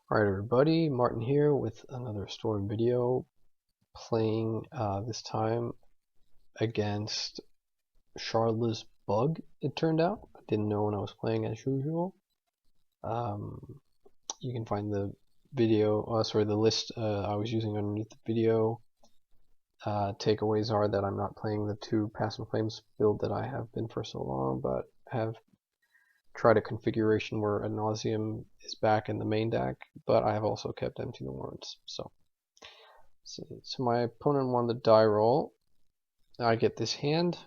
Alright everybody, Martin here with another Storm video, playing this time against Shardless Bug, it turned out. I didn't know when I was playing as usual. You can find the video, the list I was using underneath the video. Takeaways are that I'm not playing the 2 Passive Flames build that I have been for so long, but have tried a configuration where Ad Nauseam is back in the main deck, but I have also kept Empty the Warrens. So my opponent won the die roll. I get this hand,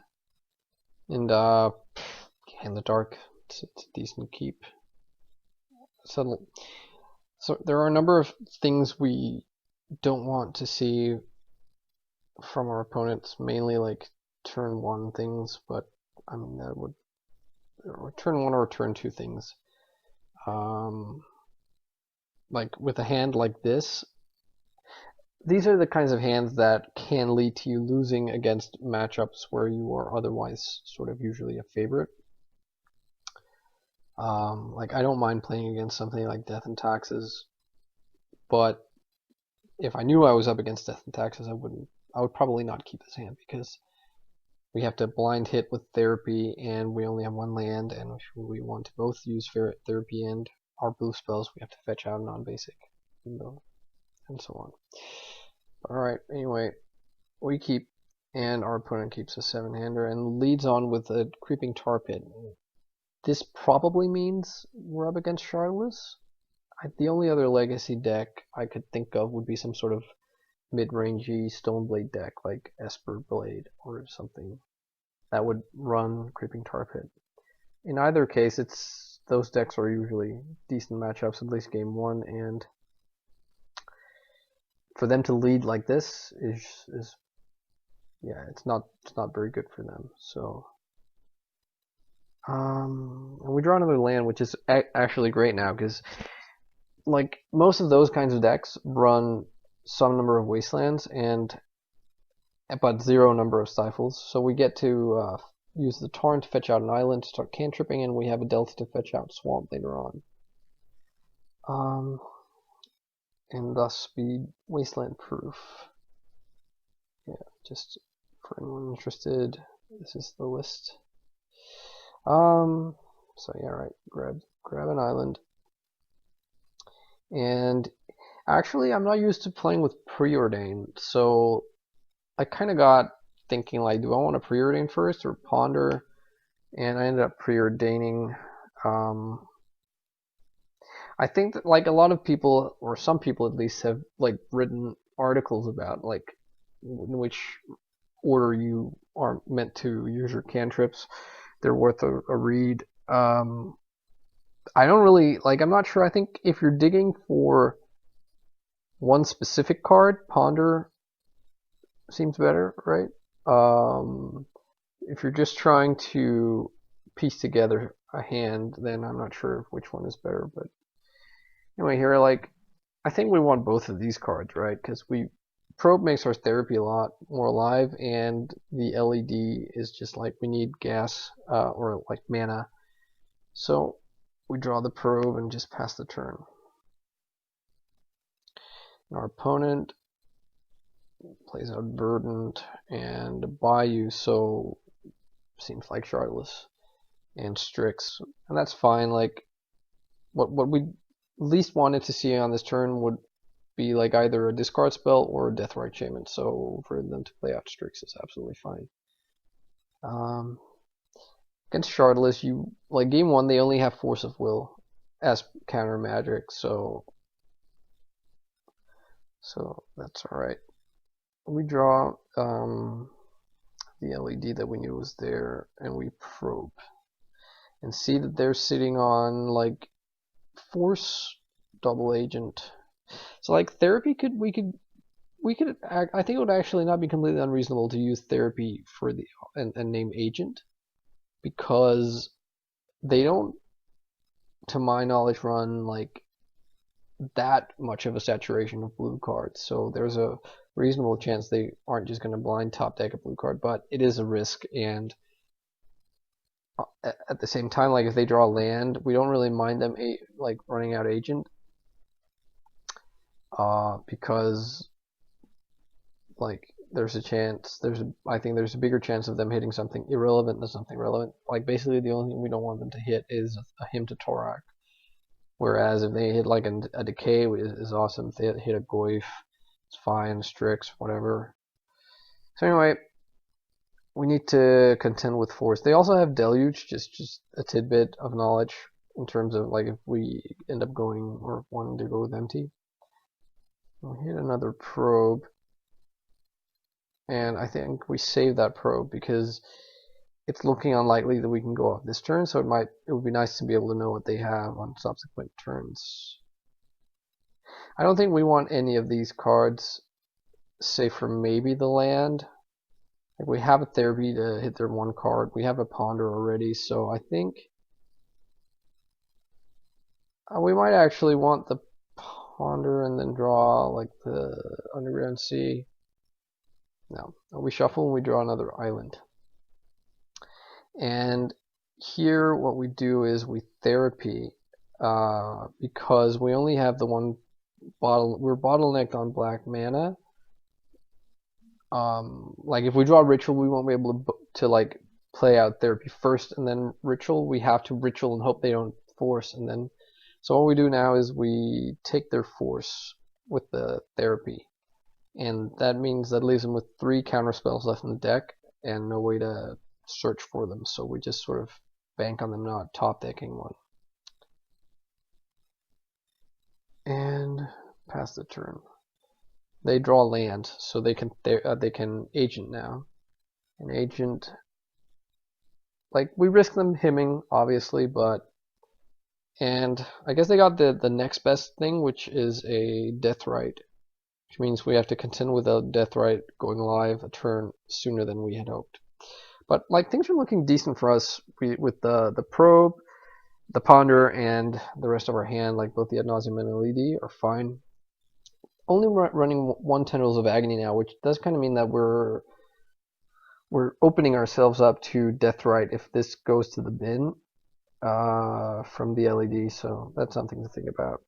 and hand the dark. It's a decent keep. So there are a number of things we don't want to see from our opponents, mainly like turn 1 things, but I mean that would turn 1 or turn 2 things. Like with a hand like this, these are the kinds of hands that can lead to you losing against matchups where you are otherwise sort of usually a favorite. Like I don't mind playing against something like Death and Taxes, but if I knew I was up against Death and Taxes, I would probably not keep this hand, because we have to blind hit with Therapy, and we only have 1 land, and if we want to both use Therapy and our blue spells, we have to fetch out non-basic, and so on. Alright, anyway, we keep, and our opponent keeps a 7-hander, and leads on with a Creeping Tar Pit. This probably means we're up against Shardless. The only other legacy deck I could think of would be some sort of mid-rangey Stoneblade deck, like Esper Blade or something, that would run Creeping Tar Pit. In either case, those decks are usually decent matchups, at least game 1, and for them to lead like this is yeah, it's not very good for them. So and we draw another land, which is actually great now, because like most of those kinds of decks run some number of wastelands but 0 number of stifles, so we get to use the Tarn to fetch out an island to start cantripping, and we have a Delta to fetch out Swamp later on. And thus be wasteland proof. Yeah, just for anyone interested, this is the list. So yeah, right, grab an island. And actually, I'm not used to playing with Preordain, so I kind of got thinking, like, do I want to Preordain first or Ponder? And I ended up Preordaining. I think that, like, a lot of people, or some people at least, have like written articles about like in which order you are meant to use your cantrips. They're worth a read. I don't really like. I'm not sure. I think if you're digging for one specific card, Ponder seems better, right? If you're just trying to piece together a hand, then I'm not sure which one is better. But anyway, here, like, I think we want both of these cards, right? Because Probe makes our Therapy a lot more alive, and the LED is just like we need gas or like mana. So we draw the Probe and just pass the turn. And our opponent plays out Verdant and Bayou, so seems like Shardless and Strix, and that's fine. Like what we least wanted to see on this turn would be like either a discard spell or a Deathrite Shaman, so for them to play out Strix is absolutely fine. Against Shardless, you like game 1 they only have Force of Will as counter magic, so that's alright. We draw the LED that we knew was there, and we probe and see that they're sitting on like Force, Double Agent. So like Therapy we could I think it would actually not be completely unreasonable to use Therapy for and name Agent, because they don't, to my knowledge, run like that much of a saturation of blue cards. So there's a reasonable chance they aren't just going to blind top deck a blue card, but it is a risk. And at the same time, like if they draw land, we don't really mind them like running out Agent. because like I think there's a bigger chance of them hitting something irrelevant than something relevant. Like basically the only thing we don't want them to hit is a Hymn to Torak. Whereas if they hit like a Decay is awesome. If they hit a Goyf, it's fine. Strix, whatever. So anyway, we need to contend with Force. They also have Deluge, just a tidbit of knowledge in terms of like if we end up going or wanting to go with empty. We'll hit another Probe. And I think we save that Probe because it's looking unlikely that we can go off this turn, so it would be nice to be able to know what they have on subsequent turns. I don't think we want any of these cards, save for maybe the land. Like we have a Therapy to hit their one card. We have a Ponder already, so I think we might actually want the Ponder and then draw like the Underground Sea. No, we shuffle and we draw another island. And here what we do is we Therapy because we only have the one we're bottlenecked on black mana. Like if we draw Ritual, we won't be able to like play out Therapy first and then Ritual. We have to Ritual and hope they don't force, and then so what we do now is we take their force with the Therapy, and that means that leaves them with 3 counter spells left in the deck and no way to search for them, so we just sort of bank on them not top decking one. And pass the turn. They draw land, so they can agent now. An agent, like we risk them hymning, obviously, and I guess they got the next best thing, which is a Deathrite, which means we have to contend with a Deathrite going live a turn sooner than we had hoped. But like things are looking decent for us with the Probe, the Ponder, and the rest of our hand. Like both the Ad Nauseam and LED are fine. Only running 1 Tendrils of Agony now, which does kind of mean that we're opening ourselves up to Deathrite if this goes to the bin from the LED. So that's something to think about.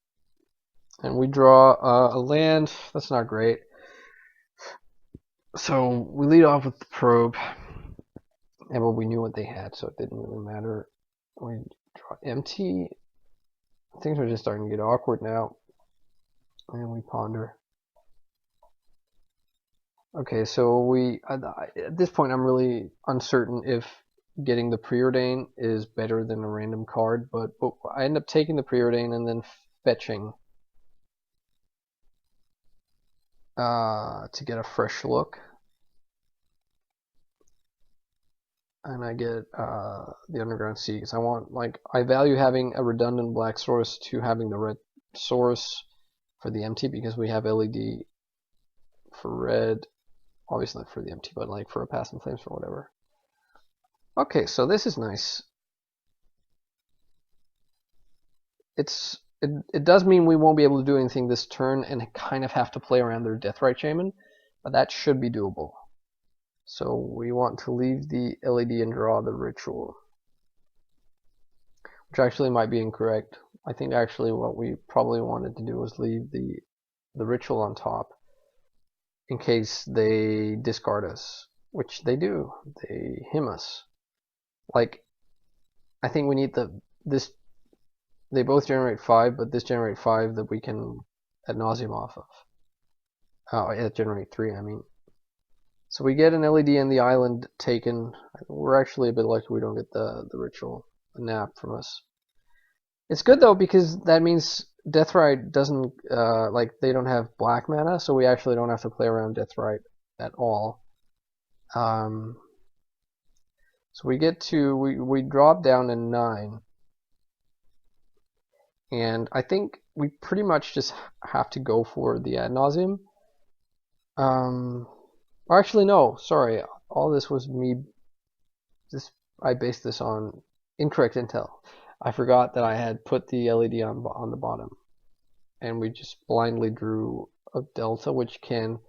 And we draw a land. That's not great. So we lead off with the Probe. And well, we knew what they had, so it didn't really matter. We draw empty. Things are just starting to get awkward now. And we Ponder. Okay, so at this point I'm really uncertain if getting the Preordain is better than a random card, but I end up taking the Preordain and then fetching to get a fresh look. And I get the Underground Sea because I value having a redundant black source to having the red source for the empty, because we have LED for red, obviously for the empty, but like for a Passing Flames or whatever. Okay, so this is nice. It does mean we won't be able to do anything this turn and kind of have to play around their Deathrite Shaman, but that should be doable. So we want to leave the LED and draw the Ritual, which actually might be incorrect. I think actually what we probably wanted to do was leave the Ritual on top in case they discard us, which they do. They hymn us. Like, I think we need this. They both generate 5, but this generate 5 that we can Ad Nauseam off of. Oh, it generate 3, I mean. So we get an LED and the island taken. We're actually a bit lucky we don't get the Ritual nap from us. It's good though, because that means Deathrite doesn't like they don't have black mana, so we actually don't have to play around Deathrite at all. So we get to we drop down to 9, and I think we pretty much just have to go for the Ad Nauseam. Or actually, no, sorry. All this was me. I based this on incorrect intel. I forgot that I had put the LED on the bottom, and we just blindly drew a Delta, which can.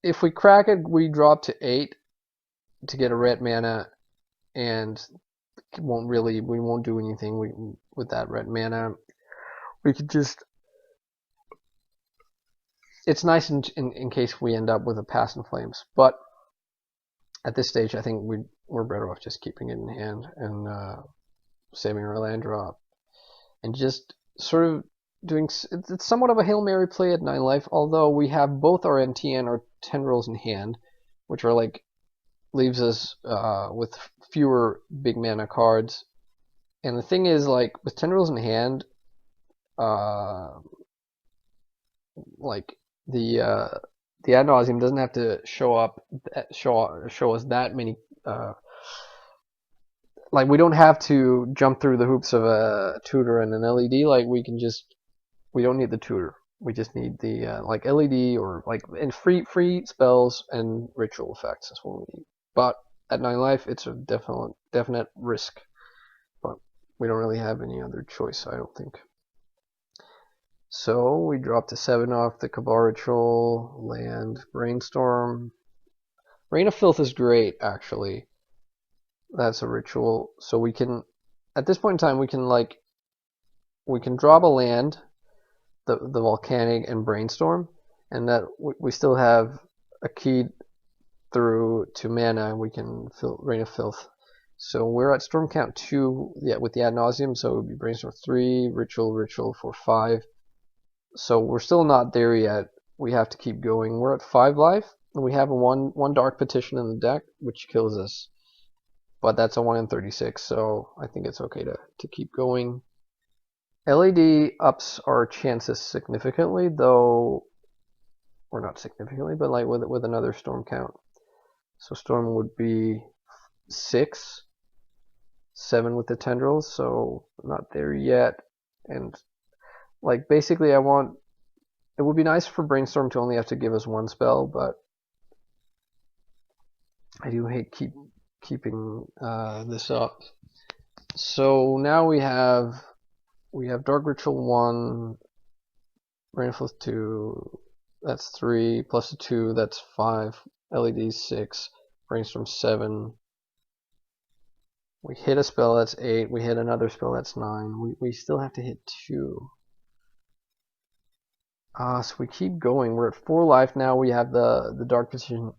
If we crack it, we drop to 8 to get a red mana, and we won't do anything with that red mana. We could just it's nice in case we end up with a Pass in Flames, but at this stage, I think we're better off just keeping it in hand and saving our land drop, and just sort of doing. It's somewhat of a Hail Mary play at 9 life, although we have both our NT and our Tendrils in hand, which are like leaves us with fewer big mana cards. And the thing is, like with Tendrils in hand, like the Ad Nauseam doesn't have to show us that many. Like we don't have to jump through the hoops of a tutor and an LED. Like we don't need the tutor. We just need the like LED or like and free spells and ritual effects. That's what we need. But at 9 life, it's a definite risk. But we don't really have any other choice, I don't think. So we drop to 7 off the Cabal Ritual, land, Brainstorm. Rain of Filth is great, actually. That's a ritual. So we can, at this point in time, we can drop a land, the Volcanic and Brainstorm, and that we still have a key through to mana. We can Rain of Filth. So we're at storm count 2 with the Ad Nauseam, so it would be Brainstorm 3, Ritual for 5. So we're still not there yet. We have to keep going. We're at 5 life, and we have one Dark Petition in the deck, which kills us. But that's a 1 in 36, so I think it's okay to keep going. LED ups our chances significantly, though, or not significantly, but like with another storm count. So storm would be 6, 7 with the Tendrils, so not there yet. And like basically, it would be nice for Brainstorm to only have to give us 1 spell, but I do hate keeping this up. So now we have Dark Ritual 1, Rain of Filth 2, that's 3, plus a 2, that's 5, LED 6, Brainstorm 7. We hit a spell, that's 8, we hit another spell, that's 9. We still have to hit 2. So we keep going. We're at 4 life now. We have the Dark Petition,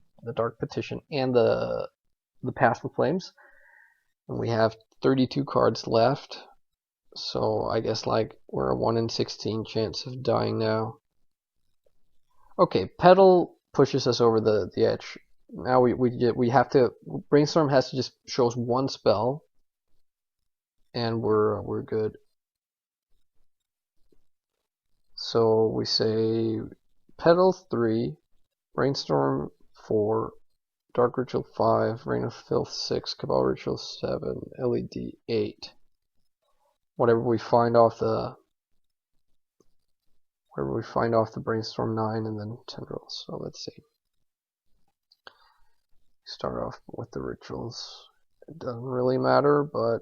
and the Pass in Flames. And we have 32 cards left. So I guess like we're a 1 in 16 chance of dying now. Okay, Petal pushes us over the edge. Now we have to Brainstorm has to just show us 1 spell, and we're good. So we say Petal 3, Brainstorm 4, Dark Ritual 5, Rain of Filth 6, Cabal Ritual 7, LED 8. Whatever we find off the Brainstorm 9, and then Tendrils. So let's see. Start off with the rituals. It doesn't really matter, but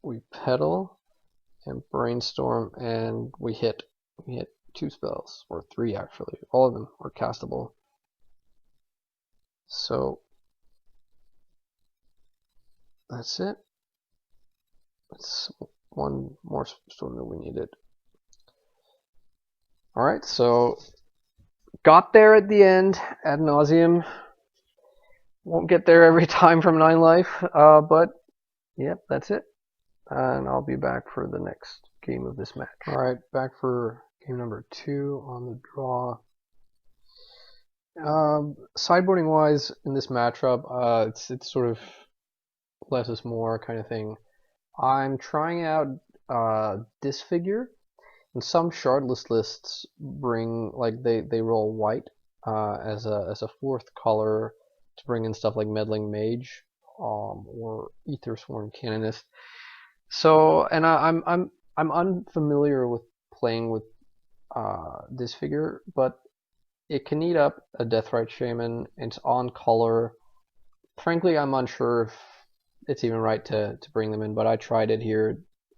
we Petal and Brainstorm, and we hit 2 spells, or 3 actually. All of them are castable. So that's it. It's 1 more storm than we needed. Alright, so got there at the end, Ad Nauseam. Won't get there every time from 9 life, but yep, that's it. And I'll be back for the next game of this match. Alright, back for game number 2 on the draw. Sideboarding wise in this matchup, it's sort of less is more kind of thing. I'm trying out Disfigure, and some Shardless lists bring they roll white as a 4th color to bring in stuff like Meddling Mage or Ether Sworn Canonist. So, and I'm unfamiliar with playing with Disfigure, but it can eat up a Deathrite Shaman. It's on color. Frankly, I'm unsure if it's even right to bring them in, but I tried it here. It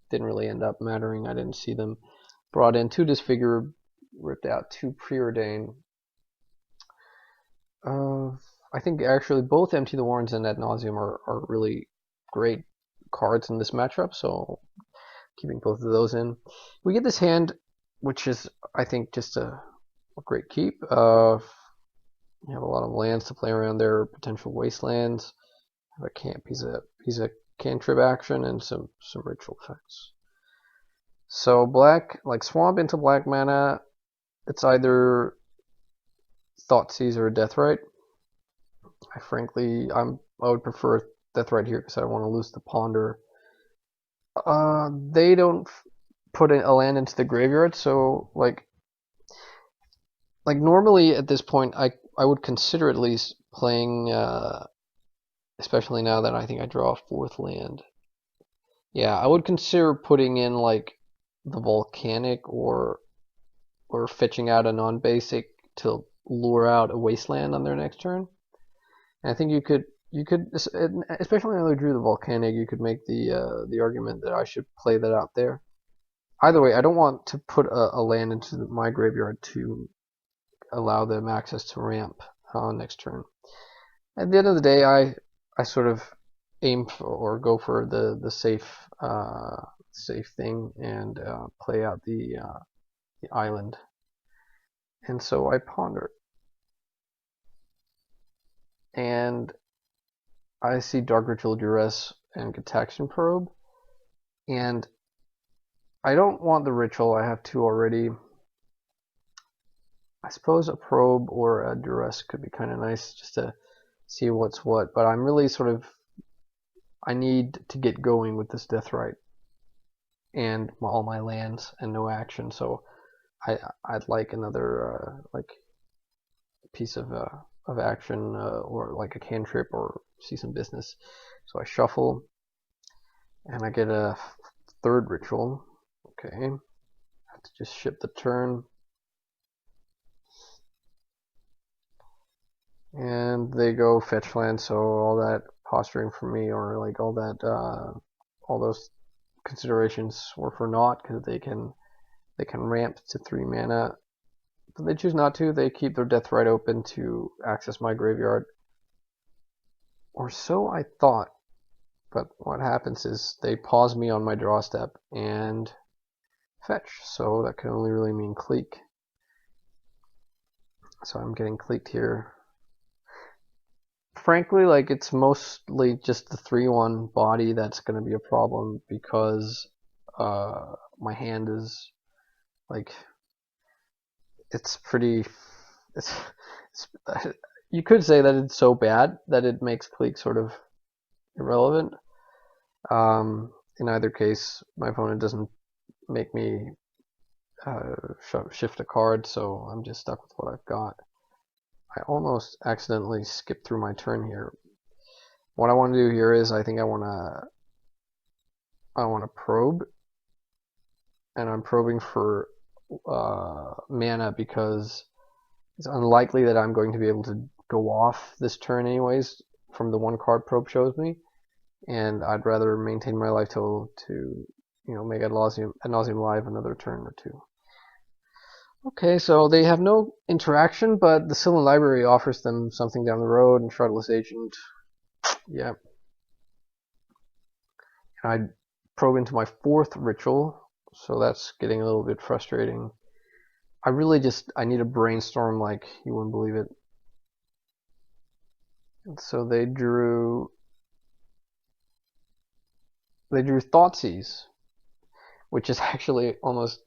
didn't really end up mattering. I didn't see them. Brought in 2 Disfigure, ripped out 2 Preordain. I think actually both Empty the Warrens and Ad Nauseam are really great cards in this matchup, so keeping both of those in. We get this hand, which is, I think, just a great keep. You have a lot of lands to play around there, potential wastelands. Have a camp. He's a cantrip action and some ritual effects. So black, like swamp into black mana, it's either Thoughtseize or Deathrite. I would prefer Deathrite here because I don't want to lose the Ponder. They don't put a land into the graveyard, so like normally at this point I would consider at least playing, especially now that I think I draw a fourth land. Yeah, I would consider putting in like the Volcanic or fetching out a non-basic to lure out a wasteland on their next turn. And I think you could, especially now they drew the Volcanic, you could make the argument that I should play that out there. Either way, I don't want to put a land into my graveyard to allow them access to ramp on next turn. At the end of the day, I sort of aim for, or go for the safe thing and play out the island. And so I ponder. And I see Dark Ritual, Duress, and Gitaxian Probe. And I don't want the Ritual, I have two already. I suppose a Probe or a Duress could be kind of nice just to see what's what, but I'm really sort of, I need to get going with this Deathrite and all my lands and no action, so I'd like another like piece of action, or like a cantrip, or see some business. So I shuffle and I get a third Ritual. Okay, I have to just ship the turn. And they go fetch land, so all that posturing for me, or like all those considerations were for naught, because they can ramp to 3 mana. But they choose not to. They keep their Deathrite open to access my graveyard, or so I thought. But what happens is they pause me on my draw step and fetch, so that can only really mean Cleek. So I'm getting Cleeked here. Frankly, like, it's mostly just the 3/1 body that's going to be a problem, because my hand is like, it's pretty, it's you could say that it's so bad that it makes Cleek sort of irrelevant. In either case, my opponent doesn't make me shift a card, so I'm just stuck with what I've got. I almost accidentally skipped through my turn here. What I want to do here is, I think I want to probe, and I'm probing for mana, because it's unlikely that I'm going to be able to go off this turn anyways from the 1 card probe shows me, and I'd rather maintain my life total to, make Ad Nauseam live another turn or two. Okay, so they have no interaction, but the Sylvan Library offers them something down the road, and Shardless Agent. Yeah. And I probe into my 4th Ritual, so that's getting a little bit frustrating. I need a Brainstorm like you wouldn't believe it. And so they drew Thoughtseize, which is actually almost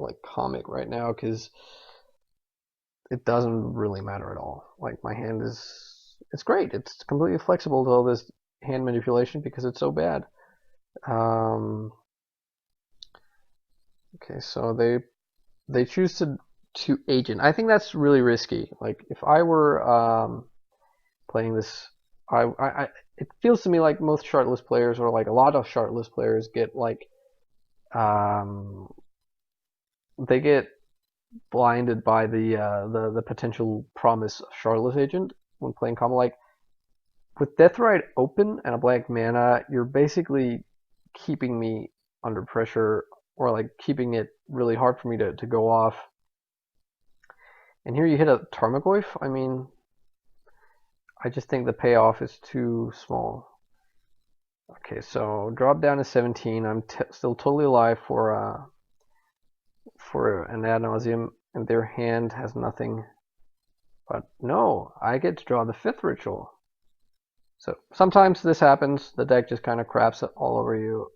like comic right now, because it doesn't really matter at all. Like, my hand it's great. It's completely flexible to all this hand manipulation because it's so bad. Okay, so they choose to agent. I think that's really risky. Like, if I were playing this, it feels to me like most Shardless players, or like a lot of Shardless players, get like they get blinded by the potential promise of Shardless Agent when playing combo. Like, with Deathrite open and a black mana, you're basically keeping me under pressure, or like keeping it really hard for me to go off. And here you hit a Tarmogoyf. I mean, I just think the payoff is too small. Okay, so drop down to 17. I'm still totally alive for an Ad Nauseam. and their hand has nothing. But no, I get to draw the 5th ritual. So sometimes this happens, the deck just kind of craps all over you,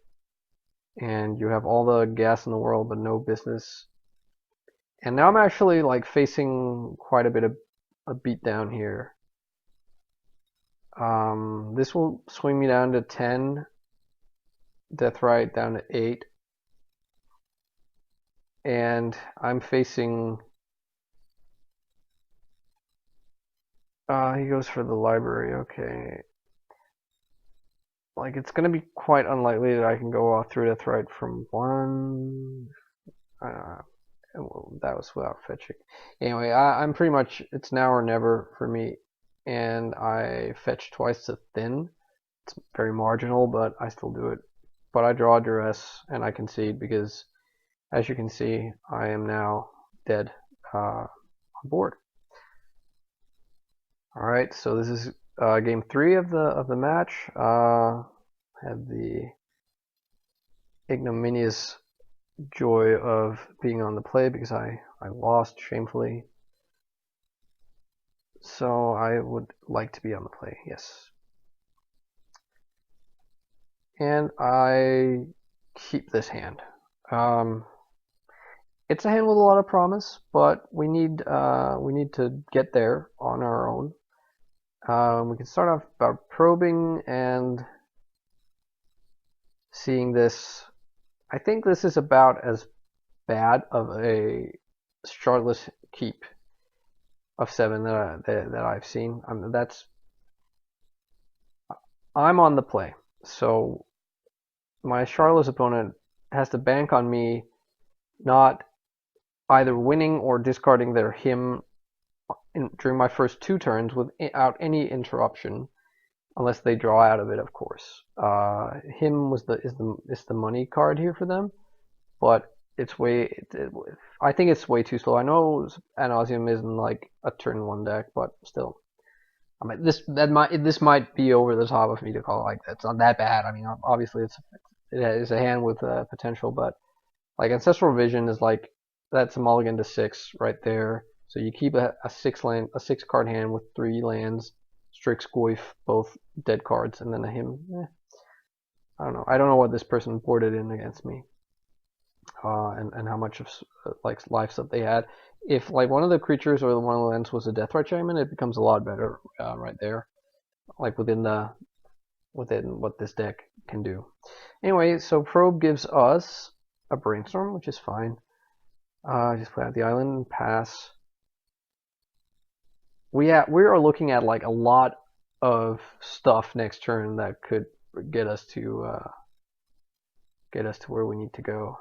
and you have all the gas in the world but no business. And now I'm actually like facing quite a bit of a beatdown here. This will swing me down to 10, Deathrite down to 8, and I'm facing. He goes for the library. Okay. Like, it's going to be quite unlikely that I can go off through Deathrite from 1. Well, that was without fetching. Anyway, I'm pretty much, it's now or never for me. And I fetch twice to thin. It's very marginal, but I still do it. But I draw Duress, and I concede because, as you can see, I am now dead on board. Alright, so this is game 3 of the match. Had the ignominious joy of being on the play because I lost shamefully. So I would like to be on the play, yes. And I keep this hand. It's a hand with a lot of promise, but we need to get there on our own. We can start off by probing and seeing this. I think this is about as bad of a Shardless keep of 7 that I've seen. I'm on the play, so my Shardless opponent has to bank on me not either winning or discarding their hymn during my first 2 turns without any interruption, unless they draw out of it, of course. Hymn is the money card here for them, but it's I think it's way too slow. I know Ad Nauseam isn't like a turn 1 deck, but still. I mean, this might be over the top of me to call it like that. It's not that bad. I mean, obviously it is a hand with potential, but like Ancestral Vision is like, that's a mulligan to 6 right there. So you keep a 6 card hand with 3 lands, Strix, Goyf, both dead cards, and then a hymn. I don't know. I don't know what this person boarded in against me, and how much of like life stuff they had. If like one of the creatures or one of the lands was a Deathrite Shaman, it becomes a lot better right there, like within what this deck can do. Anyway, so Probe gives us a Brainstorm, which is fine. Just play out the island and pass. We are looking at like a lot of stuff next turn that could get us to where we need to go.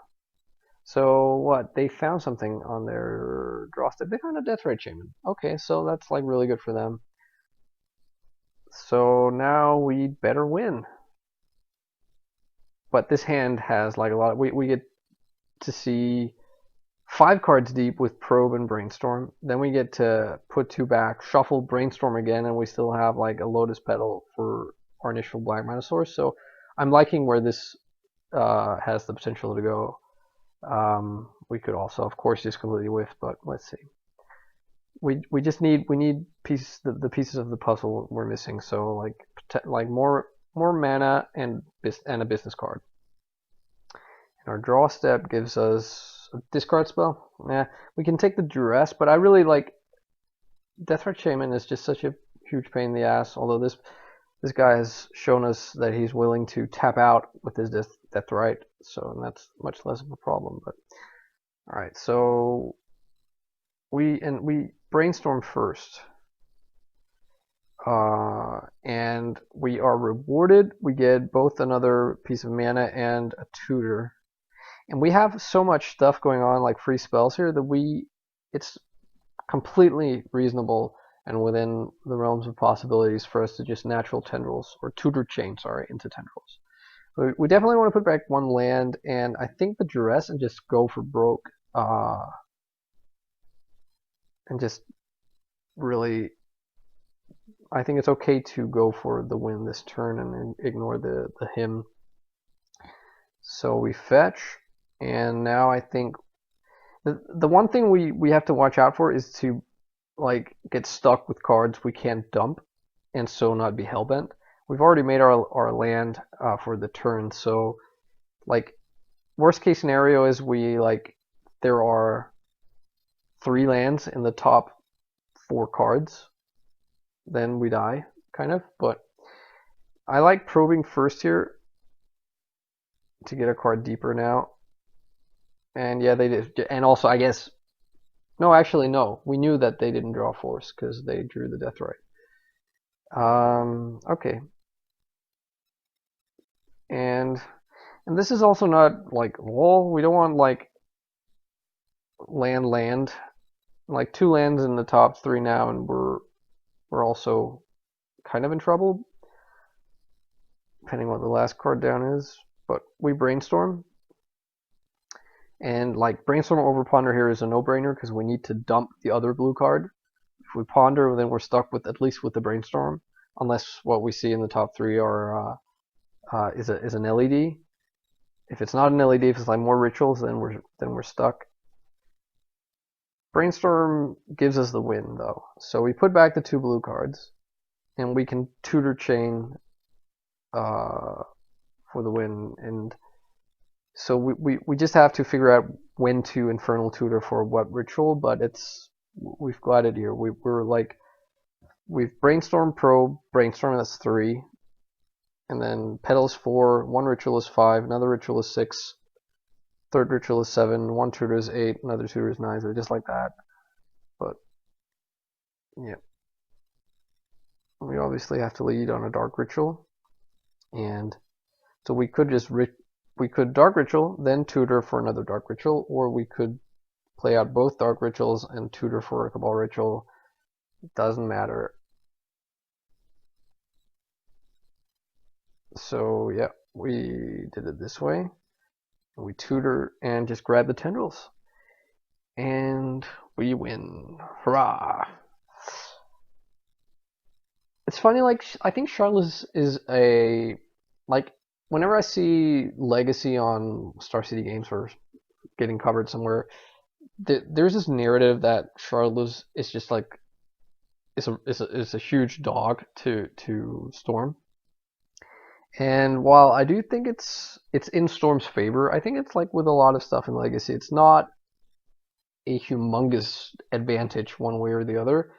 So what? They found something on their draw step. They found a Deathrite Shaman. Okay, so that's like really good for them. So now we better win. But this hand has like a lot of, we get to see 5 cards deep with Probe and Brainstorm. Then we get to put 2 back, shuffle Brainstorm again, and we still have like a Lotus Petal for our initial black mana source. So I'm liking where this has the potential to go. We could also, of course, just completely whiff, but let's see. We just need pieces, the pieces of the puzzle we're missing. So like more mana and a business card. And our draw step gives us a discard spell. Yeah, we can take the Duress, but I really like Deathrite Shaman is just such a huge pain in the ass. Although this guy has shown us that he's willing to tap out with his Deathrite, so that's much less of a problem. But all right, so we Brainstorm first, and we are rewarded. We get both another piece of mana and a tutor. And we have so much stuff going on, like free spells here, that it's completely reasonable and within the realms of possibilities for us to just natural Tendrils, or tutor chain, sorry, into Tendrils. We definitely want to put back 1 land, and I think the Duress, and just go for broke, and just really, I think it's okay to go for the win this turn and ignore the hymn. So we fetch. And now I think The one thing we have to watch out for is to like get stuck with cards we can't dump, and so not be hellbent. We've already made our land for the turn, so like worst case scenario is we like there are 3 lands in the top 4 cards, then we die kind of. But I like probing first here to get a card deeper now. And yeah, they did. And also, I guess, no, actually, no. We knew that they didn't draw force because they drew the Deathrite. Okay. And this is also not like wall. We don't want like land. Like 2 lands in the top 3 now, and we're also kind of in trouble, depending on what the last card down is. But we brainstorm. And like Brainstorm over Ponder here is a no-brainer because we need to dump the other blue card. If we Ponder, then we're stuck with at least with the Brainstorm, unless what we see in the top 3 are is an LED. If it's not an LED, if it's like more rituals, then we're stuck. Brainstorm gives us the win though, so we put back the 2 blue cards, and we can Tutor Chain for the win. And so we just have to figure out when to Infernal Tutor for what ritual, but we've got it here. We're like we've Brainstorm, Probe, Brainstorm, that's 3, and then Petals 4, 1 ritual is 5, another ritual is 6, 3rd ritual is 7, 1 tutor is 8, another tutor is 9, so just like that. But yeah, we obviously have to lead on a Dark Ritual, and so we could just we could Dark Ritual, then tutor for another Dark Ritual, or we could play out both Dark Rituals and tutor for a Cabal Ritual. It doesn't matter. So yeah, we did it this way. We tutor and just grab the Tendrils. And we win. Hurrah! It's funny, like, I think Shardless is a, like, whenever I see Legacy on Star City Games or getting covered somewhere, there's this narrative that Shardless is just like, is a huge dog to Storm. And while I do think it's in Storm's favor, I think it's like with a lot of stuff in Legacy, it's not a humongous advantage one way or the other.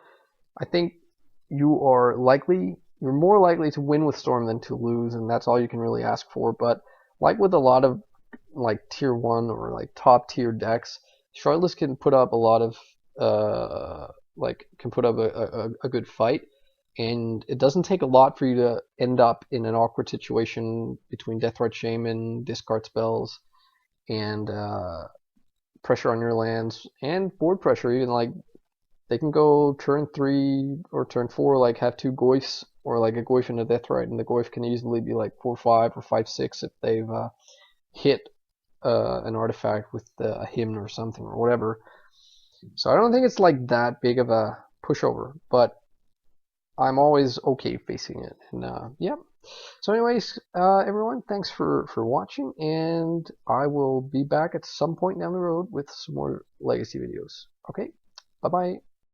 I think you're more likely to win with Storm than to lose, and that's all you can really ask for. But like with a lot of like tier 1 or like top tier decks, Shardless can put up a lot of can put up a good fight, and it doesn't take a lot for you to end up in an awkward situation between Deathrite Shaman, discard spells, and pressure on your lands, and board pressure. Even like they can go turn 3 or turn 4, like have 2 Goyfs, or like a Goyf and a Deathrite, and the Goyf can easily be like 4/5 or 5/6 if they've hit an artifact with a hymn or something or whatever. So I don't think it's like that big of a pushover, but I'm always okay facing it. And yeah. So anyways, everyone, thanks for watching, and I will be back at some point down the road with some more Legacy videos. Okay, bye-bye.